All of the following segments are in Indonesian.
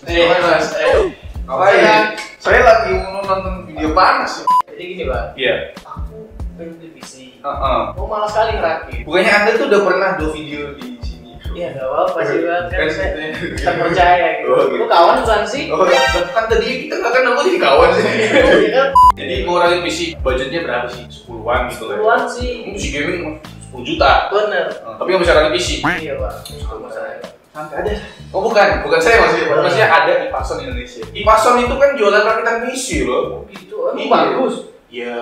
Mas, ngapain? Saya lagi mau nonton video panas. Jadi gini Bang. Iya. Aku pengen beli PC. Oh, malas sekali ngerakit. bukannya Anda tuh udah pernah do video di sini? Iya nggak apa-apa sih Bang. Kan saya gitu. tak percaya gitu. Oh, gitu. Lu kawan bukan sih? Oh, kan tadi kita nggak kan aku jadi kawan sih. Iya kan? Jadi mau rakit PC, budgetnya berapa sih? 10-an gitu lah. 10-an sih. PC gaming 10 juta. Bener. Tapi nggak bisa rakit PC. Iya Bang. Itu masalahnya. Santai aja. Oh bukan saya maksudnya ada Ipason Indonesia. Ipason itu kan jualan rakitan PC loh. Gitu. Emang Iya. bagus. Ya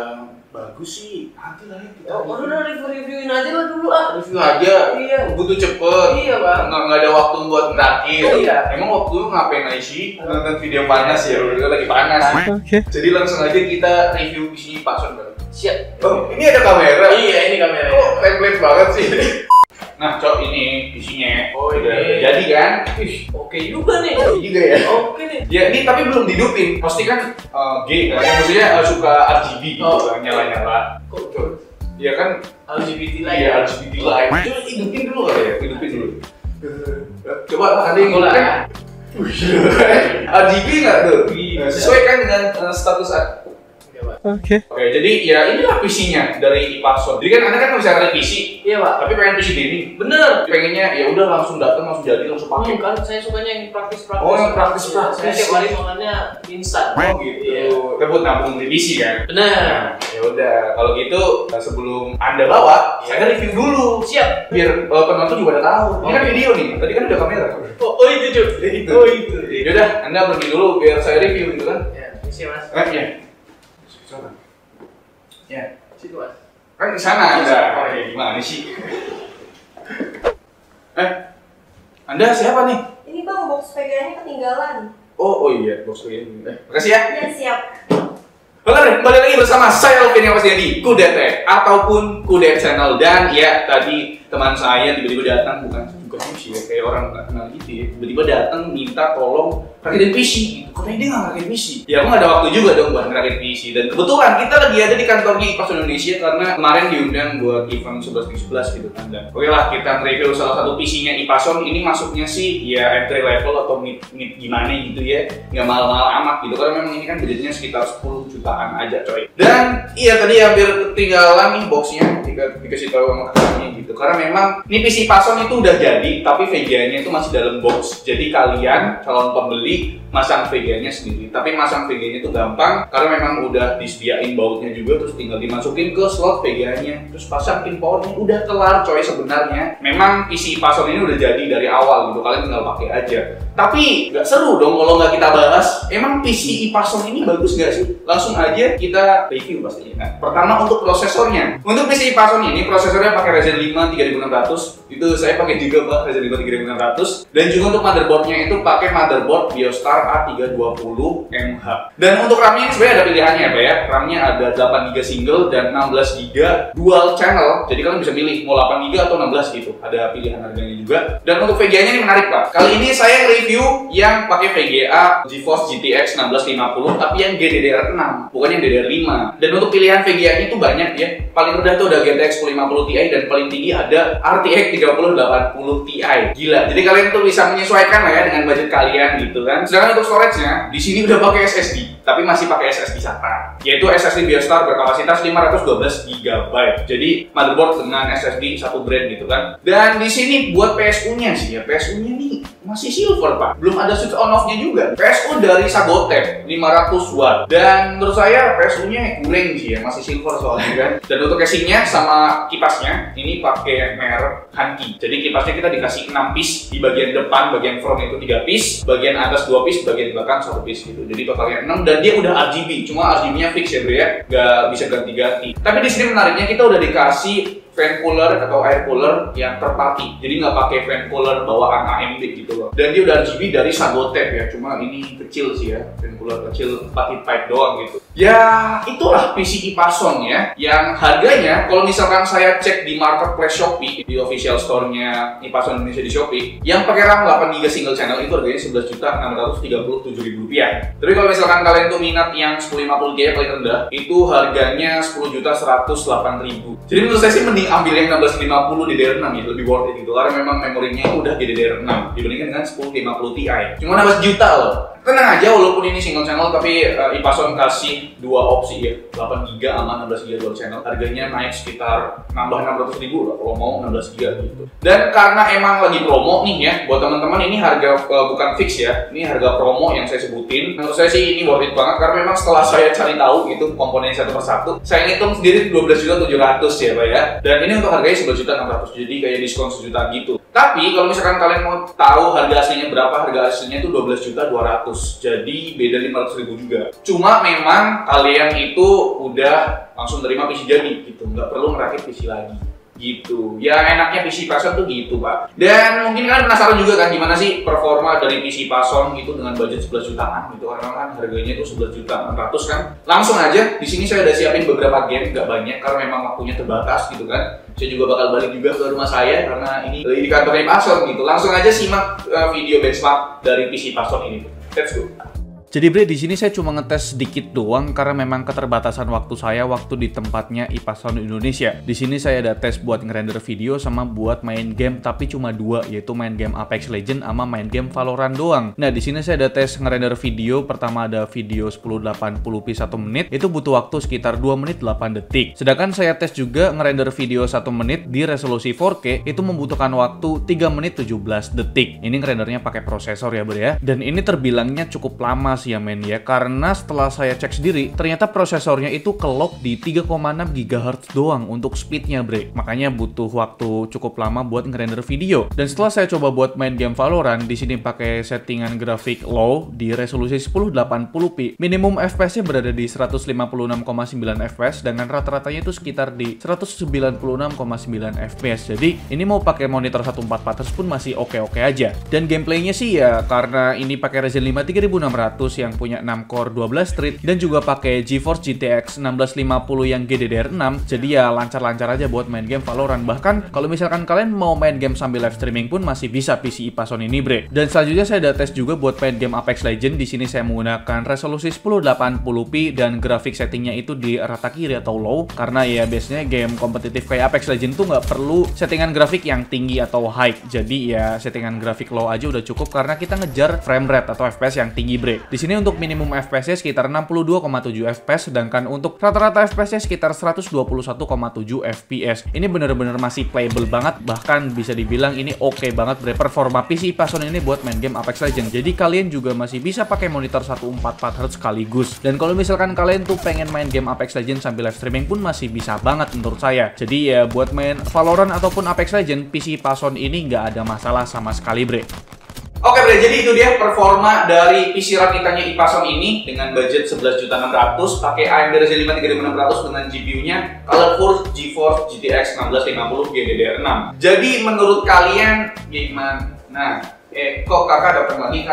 bagus sih. Nanti lah ya kita. Oh, udah review-reviewin aja lah dulu ah. Review aja. Iya. Butuh cepet. Iya Bang. Nggak ada waktu buat ngerakit. Iya. Emang waktu lu ngapain aja sih? Nonton video panas ya. Udah lagi panas. Oke. Jadi langsung aja kita review PC Ipason bang. Siap. Oh ini ada kamera. Iya ini kameranya. Kok template banget sih? Nah, Cok, ini PC-nya. Oh, udah ini. jadi kan? Ih, Oke juga nih. oke juga ya. Oke nih. Ya, ini tapi belum dihidupin. Pasti kan G kan? Maksudnya suka RGB gitu kan, nyala-nyala. Kok Ya kan? LGBT lah Iya, ya. RGB light. Coba hidupin dulu kali ya, hidupin dulu. Coba ada yang Bola. hidupin. RGB nggak tuh? Iya. Sesuaikan dengan status Oke. Oke, jadi ya inilah PC-nya dari Ipason. Jadi kan Anda kan nggak bisa rakit PC, Iya Pak. tapi pengen PC gaming. Bener. Pengennya ya udah langsung datang, langsung jadi, langsung pakai. Kan saya sukanya yang praktis-praktis. Oh, yang praktis-praktis. Saya tiap hari makannya instan. Oh gitu. Iya. Kita buat nabung di PC kan. Bener. Nah, ya udah. Kalau gitu sebelum Anda bawa, saya review dulu. Siap. Biar penonton juga udah tahu. Ini kan video nih. Tadi kan udah kamera. Oh itu cuy. Itu. Oh itu. Ya udah, Anda pergi dulu biar saya review gitu kan. Ya, misi Mas. Iya. Sana. Ya. Situ Mas. Kan di sana Anda. Oh, iya. Gimana sih? Anda siapa nih? Ini bang, box VGA-nya ketinggalan. Oh iya, bos ini. Makasih ya. Iya siap. Halo, kembali lagi bersama saya Alvin yang pastinya di Kudet ataupun Kudet Channel. Dan ya tadi teman saya tiba-tiba datang, bukan sih ya, kayak orang nggak kenal gitu ya. Tiba-tiba datang minta tolong rakitin PC gitu. Katanya dia nggak rakitin PC. Ya aku nggak ada waktu juga dong buat ngerakitin PC. Dan kebetulan kita lagi ada di kantornya Ipason Indonesia karena kemarin diundang buat event 11/11 gitu kan. Dan oke lah kita review salah satu PC-nya Ipason. Ini masuknya sih ya entry level atau mid gimana gitu ya. Nggak mahal-mahal amat gitu karena memang ini kan budgetnya sekitar 10 jutaan aja coy. Dan iya tadi hampir ketinggalan nih boxnya dikasih tahu sama kakaknya gitu. Karena memang ini PC Ipason itu udah jadi tapi VGA-nya itu masih dalam box. Jadi kalian calon pembeli masang VGA-nya sendiri. Tapi masang VGA-nya itu gampang karena memang udah disediain bautnya juga, terus tinggal dimasukin ke slot VGA-nya, terus pasang pin powernya, udah kelar coy sebenarnya. Memang PC Ipason ini udah jadi dari awal gitu, kalian tinggal pakai aja. Tapi nggak seru dong kalau nggak kita bahas. Emang PC Ipason ini bagus nggak sih? Langsung aja kita review pastinya. Nah, pertama untuk prosesornya. Untuk PC Ipason ini prosesornya pakai Ryzen 5 3600. Itu saya pakai juga Pak, Ryzen 5 3600. Dan juga untuk motherboardnya itu pakai motherboard Biostar A320MH. Dan untuk RAM-nya ini sebenarnya ada pilihannya ya Pak ya. RAM-nya ada 8GB single dan 16GB dual channel. Jadi kalian bisa pilih mau 8GB atau 16 gitu. Ada pilihan harganya juga. Dan untuk VGA-nya ini menarik Pak. Kali ini saya review yang pakai VGA GeForce GTX 1650 tapi yang GDDR6, bukan yang DDR5. Dan untuk pilihan VGA itu banyak ya. Paling rendah tuh ada GTX 1050 Ti dan paling tinggi ada RTX 3080 Ti. Gila. Jadi kalian tuh bisa menyesuaikan lah ya dengan budget kalian gitu kan. Sedangkan untuk storage-nya di sini udah pakai SSD, tapi masih pakai SSD SATA, yaitu SSD Biostar berkapasitas 512GB. Jadi motherboard dengan SSD satu brand gitu kan. Dan di sini buat PSU-nya sih ya, PSU-nya nih masih silver Pak. Belum ada switch on off-nya juga. PSU dari Sagotec 500 watt. Dan menurut saya PSU-nya kurang sih ya, masih silver soalnya kan. Dan untuk casingnya sama kipasnya ini pakai merek Hanki. Jadi kipasnya kita dikasih 6 piece, di bagian depan, bagian front itu 3 piece, bagian atas 2 piece, bagian belakang 1 piece gitu. Jadi totalnya 6 dan dia udah RGB. Cuma RGB-nya fix ya bro ya, nggak bisa ganti-ganti. Tapi di sini menariknya kita udah dikasih fan cooler atau air cooler yang terparty. Jadi nggak pakai fan cooler bawaan AMD gitu loh. Dan dia udah RGB dari Sagotec ya. Cuma ini kecil sih ya, fan cooler kecil 4 heat pipe doang gitu. Ya, itulah PC Ipason ya, yang harganya kalau misalkan saya cek di marketplace Shopee, di official store-nya Ipason Indonesia di Shopee, yang pakai RAM 8GB single channel itu harganya Rp11.637.000. Tapi kalau misalkan kalian tuh minat yang 1050 GB paling rendah, itu harganya Rp10.108.000. Jadi menurut saya sih mending ambil yang 1650 DDR6 ya, lebih worth it gitu, karena memang memorinya itu udah DDR6 dibandingkan dengan 1050 Ti. Cuma 16 juta loh. Tenang aja, walaupun ini single channel, tapi Ipason kasih dua opsi ya, 8GB sama 16GB dual channel. Harganya naik sekitar nambah 600.000 lah kalau mau 16GB gitu. Dan karena emang lagi promo nih ya, buat teman-teman ini harga bukan fix ya, ini harga promo yang saya sebutin. Menurut saya sih ini worth it banget, karena memang setelah saya cari tahu gitu komponennya satu persatu, saya ngitung sendiri 12.700.000 ya Pak ya. Dan ini untuk harganya 11.600.000, jadi kayak diskon sejuta gitu. Tapi kalau misalkan kalian mau tahu harga aslinya berapa, harga aslinya itu 12.200.000. Jadi beda 500.000 juga. Cuma memang kalian itu udah langsung terima PC jadi gitu, nggak perlu merakit PC lagi gitu. Ya enaknya PC Ipason tuh gitu Pak. Dan mungkin kalian penasaran juga kan gimana sih performa dari PC Ipason itu dengan budget 11 jutaan gitu, karena kan harganya itu 11.600.000 kan. Langsung aja di sini saya udah siapin beberapa game, nggak banyak karena memang waktunya terbatas gitu kan. Saya juga bakal balik juga ke rumah saya karena ini di kantor Ipason gitu. Langsung aja simak video benchmark dari PC Ipason ini. Let's go. Jadi Bre, di sini saya cuma ngetes sedikit doang karena memang keterbatasan waktu saya waktu di tempatnya Ipason Indonesia. Di sini saya ada tes buat ngerender video sama buat main game, tapi cuma dua, yaitu main game Apex Legends sama main game Valorant doang. Nah, di sini saya ada tes ngerender video. Pertama ada video 1080p 1 menit, itu butuh waktu sekitar 2 menit 8 detik. Sedangkan saya tes juga ngerender video 1 menit di resolusi 4K, itu membutuhkan waktu 3 menit 17 detik. Ini ngerendernya pakai prosesor ya Bre ya. Dan ini terbilangnya cukup lama ya men ya, karena setelah saya cek sendiri ternyata prosesornya itu kelok di 3,6 GHz doang untuk speednya Bre, makanya butuh waktu cukup lama buat ngerender video. Dan setelah saya coba buat main game Valorant, di sini pakai settingan grafik low di resolusi 1080p, minimum FPS-nya berada di 156,9 fps dengan rata-ratanya itu sekitar di 196,9 fps. Jadi ini mau pakai monitor 144 Hz pun masih oke-oke aja. Dan gameplaynya sih ya, karena ini pakai Ryzen 5 3600 yang punya 6 core 12 thread dan juga pakai GeForce GTX 1650 yang GDDR6, jadi ya lancar-lancar aja buat main game Valorant. Bahkan kalau misalkan kalian mau main game sambil live streaming pun masih bisa PC Ipason ini Bre. Dan selanjutnya saya udah tes juga buat main game Apex Legends. Di sini saya menggunakan resolusi 1080p dan grafik settingnya itu di rata kiri atau low, karena ya biasanya game kompetitif kayak Apex Legends tuh nggak perlu settingan grafik yang tinggi atau high, jadi ya settingan grafik low aja udah cukup karena kita ngejar frame rate atau FPS yang tinggi Bre. Di sini untuk minimum FPS-nya sekitar 62,7 FPS, sedangkan untuk rata-rata FPS-nya sekitar 121,7 FPS. Ini bener-bener masih playable banget, bahkan bisa dibilang ini oke banget Bre, performa PC Ipason ini buat main game Apex Legends. Jadi kalian juga masih bisa pakai monitor 144 Hz sekaligus. Dan kalau misalkan kalian tuh pengen main game Apex Legends sambil live streaming pun masih bisa banget menurut saya. Jadi ya buat main Valorant ataupun Apex Legends, PC Ipason ini nggak ada masalah sama sekali Bre. Oke Bre, jadi itu dia performa dari PC rakitannya Ipason ini dengan budget 11.600.000, pakai AMD Ryzen 5 3600 dengan GPU-nya Colorful GeForce GTX 1650 GDDR6. Jadi menurut kalian gimana? Nah, kok kakak datang lagi?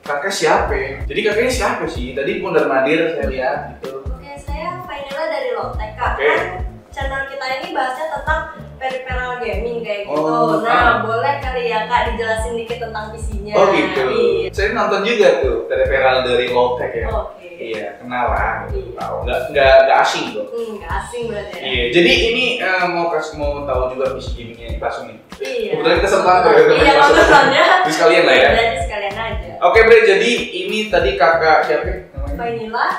Kakak siapa ya? Jadi kakaknya siapa sih? Tadi mondar-mandir saya lihat gitu. Oke, saya Fainila dari Lowtech Kak. Oke. Kan channel kita ini bahasnya tentang peripheral gaming kayak gitu. Oh, Nah, boleh kali ya Kak dijelasin dikit tentang PC-nya. Oh gitu. Iya. Saya nonton juga tuh peripheral dari Lowtech ya. Oke. Iya, kenal lah. Iya. Tahu. Nggak asing kok. Nggak asing berarti ya. Iya, jadi ini mau tahu juga PC gamingnya Ipason ini. Iya. Kebetulan kita sempat Iya, kebetulan ya. Terus kalian lah ya. Jadi sekalian aja. Oke Bre, jadi ini tadi kakak siapa namanya?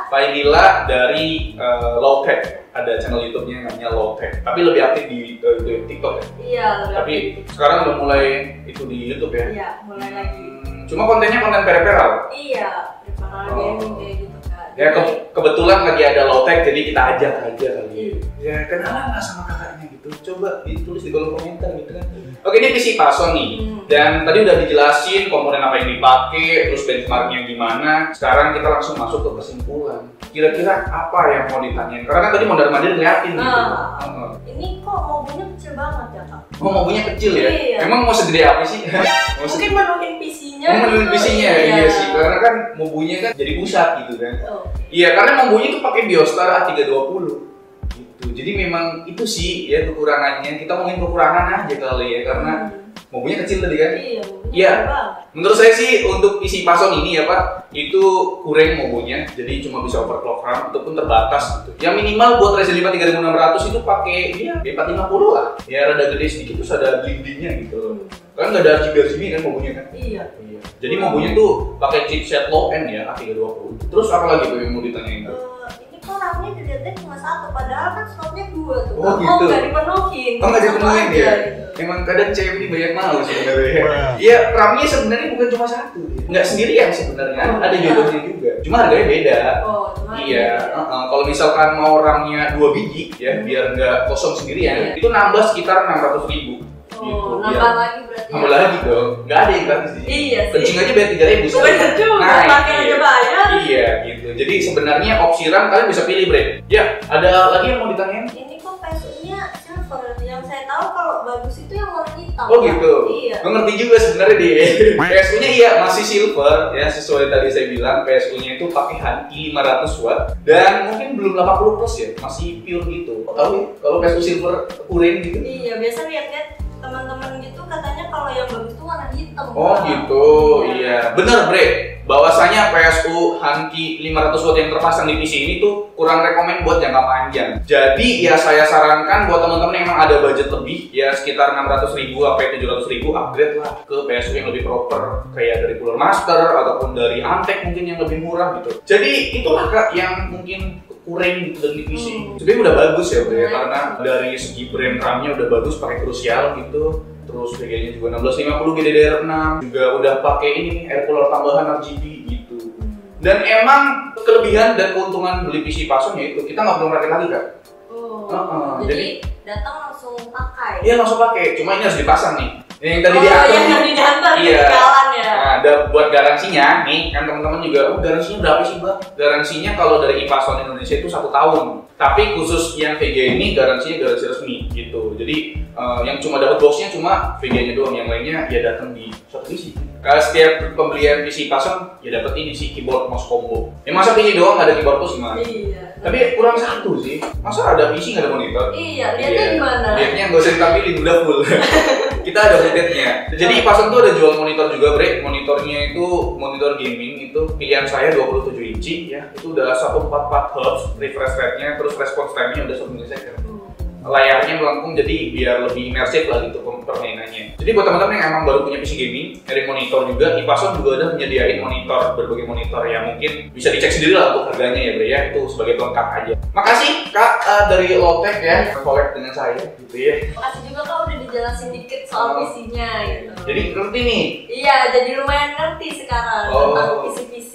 Fainila dari Lowtech. Ada channel YouTube-nya namanya Lowtech. Tapi lebih aktif di TikTok ya. Iya. Tapi sekarang udah mulai itu di YouTube ya. Iya, mulai lagi. Cuma kontennya konten peripheral. Iya, peripheral gaming kayak gitu Kak. Ya kebetulan lagi ada Lowtech, jadi kita ajak aja kali. Iya. Ya kenalan lah sama kakaknya gitu. Coba ditulis di kolom komentar gitu kan. Oke, ini PC Ipason nih. Dan tadi udah dijelasin komponen apa yang dipakai, terus benchmarknya gimana. Sekarang kita langsung masuk ke kesimpulan. Kira-kira apa yang mau ditanyain? Karena kan tadi mondar-mandir ngeliatin gitu. Ini kok mobilnya kecil banget ya Kak? Oh, mobilnya kecil ya? Iya. Emang mau segede apa sih? Mungkin menuhin PC-nya. Menuhin gitu. PC-nya, iya sih. Karena kan mobilnya kan jadi pusat gitu kan. Oke. Iya, karena mambunya itu pakai Biostar A320 gitu. Jadi memang itu sih ya kekurangannya. Kita ngomongin kekurangan aja kali ya, karena mambunya kecil tadi kan. Iya. Iya. Menurut saya sih untuk isi Pason ini ya Pak, itu kurang mambunya. Jadi cuma bisa overclock RAM ataupun terbatas gitu. Yang minimal buat Ryzen 5 3600 itu pakai ya B450 lah. Ya rada gede sedikit terus ada blindingnya gitu. Kan nggak ada RGB kan mambunya kan. Iya. Jadi mambunya tuh pakai chipset low end ya A320. Terus apa lagi tuh yang mau ditanyain? Ini kok RAM-nya di cuma 1, padahal kan slotnya 2 tuh. Oh, gitu. Nggak dipenuhin. Oh nggak dipenuhin Sama ya? aja, gitu. Emang kadang cewek ini banyak mau sebenarnya. Iya, RAM-nya sebenarnya bukan cuma 1. Nggak sendirian sebenarnya, ada jodohnya juga. Cuma harganya beda. Oh, cuma Iya, kalau misalkan mau RAM-nya 2 biji ya, biar nggak kosong sendirian, itu nambah sekitar 600.000. Oh, nambah lagi berarti. Nambah lagi dong, nggak ada yang gratis di sini. Iya sih. Kencing aja bayar 3.000. Bener juga, pakai aja bayar. Iya, gitu. Jadi sebenarnya opsi RAM kalian bisa pilih, Bre. Ya, ada lagi yang mau ditanyain? Ini kok PSU-nya silver. Yang saya tahu kalau bagus itu yang warna hitam. Oh gitu. Iya. Gue ngerti juga sebenarnya di PSU-nya iya masih silver ya, sesuai tadi saya bilang PSU-nya itu pakai Hanki 500 watt dan mungkin belum 80 plus ya, masih pure gitu. Tahu ya kalau PSU silver kuning gitu? Iya, biasa lihat-lihat teman-teman gitu katanya kalau yang bagus itu warna hitam. Oh gitu, iya. Bener Bre, bahwasanya PSU Hanki 500 watt yang terpasang di PC ini tuh kurang rekomen buat jangka panjang. Jadi ya saya sarankan buat teman-teman yang emang ada budget lebih ya sekitar 600.000 sampai 700.000 upgrade lah ke PSU yang lebih proper kayak dari Cooler Master ataupun dari Antec mungkin yang lebih murah gitu. Jadi itulah Kak yang mungkin kurang gitu dari PC. Sebenarnya udah bagus ya Bre, karena dari segi brand RAM-nya udah bagus pakai Crucial gitu. Terus VGA-nya juga 1650 GDDR6, juga udah pakai ini nih air cooler tambahan RGB gitu. Dan emang kelebihan dan keuntungan beli PC Pason ya itu kita nggak perlu rakit lagi Kak. Jadi datang langsung pakai. Iya langsung pakai, cuma ini harus dipasang nih. Yang tadi yang diantar iya. di jalan ya. Nah, ada buat garansinya nih kan teman-teman juga, garansinya berapa sih Mbak? Garansinya kalau dari Pason Indonesia itu 1 tahun. Tapi khusus yang VGA ini garansi resmi gitu. Jadi yang cuma dapat boxnya cuma VGA-nya doang, yang lainnya ya datang di satu PC. Kalau setiap pembelian PC Pason ya dapat ini sih keyboard mouse combo. Ya masa PC doang nggak ada keyboard mouse gimana? Iya. Tapi kurang satu sih. Masa ada PC nggak ada monitor? Iya, lihatnya gimana? Lihatnya nggak usah ditampilin, udah full. Kita ada multitnya. Jadi Pason tuh ada jual monitor juga, Bre. Monitornya itu monitor gaming itu pilihan saya 27 inci ya. Itu udah 144 Hz refresh rate-nya, terus response time-nya udah 1 millisecond. Layarnya melengkung jadi biar lebih imersif lah gitu permainannya. Jadi buat teman-teman yang emang baru punya PC gaming, nyari monitor juga, Pason juga udah menyediain monitor, berbagai monitor ya mungkin bisa dicek sendiri lah untuk harganya ya Bre ya, itu sebagai pelengkap aja. Makasih Kak dari Lowtech ya, collab dengan saya gitu ya. Makasih juga Kak udah dijelasin dikit soal PC-nya gitu. Jadi ngerti nih? Iya, jadi lumayan ngerti sekarang tentang PC-PC.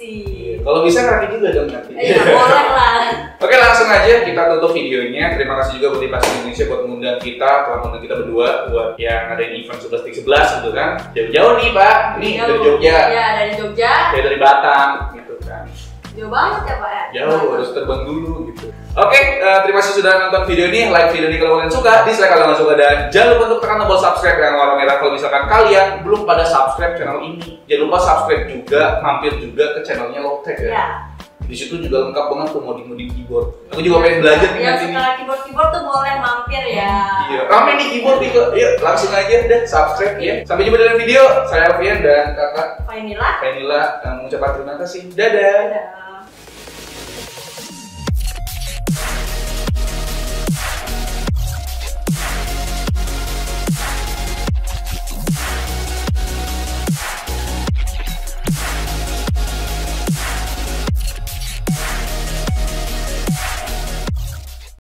Kalau bisa ngerti juga dong nanti. Iya, boleh lah. Oke langsung aja kita tutup videonya. Terima kasih juga buat Pason Indonesia buat mengundang kita, telah mengundang kita berdua buat yang ngadain event 11/11 gitu kan. Jauh-jauh nih Pak, ini dari Jogja. Iya dari Jogja. Saya dari Batam gitu kan. Jauh banget ya Pak ya? Jauh, harus terbang dulu gitu. Oke, terima kasih sudah nonton video ini. Like video ini kalau kalian suka, dislike kalau nggak suka, dan jangan lupa untuk tekan tombol subscribe yang warna merah kalau misalkan kalian belum pada subscribe channel ini. Jangan lupa subscribe juga, mampir juga ke channelnya Lowtech ya. Iya. Di situ juga lengkap banget tuh moding-moding keyboard. Aku juga pengen belajar nih nanti nih. Yang suka keyboard tuh boleh mampir ya. Iya, rame nih keyboard nih kok. Yuk, langsung aja deh subscribe ya. Sampai jumpa dalam video. Saya Alfian dan kakak Fainila. Fainila mengucapkan terima kasih. Dadah. Dadah.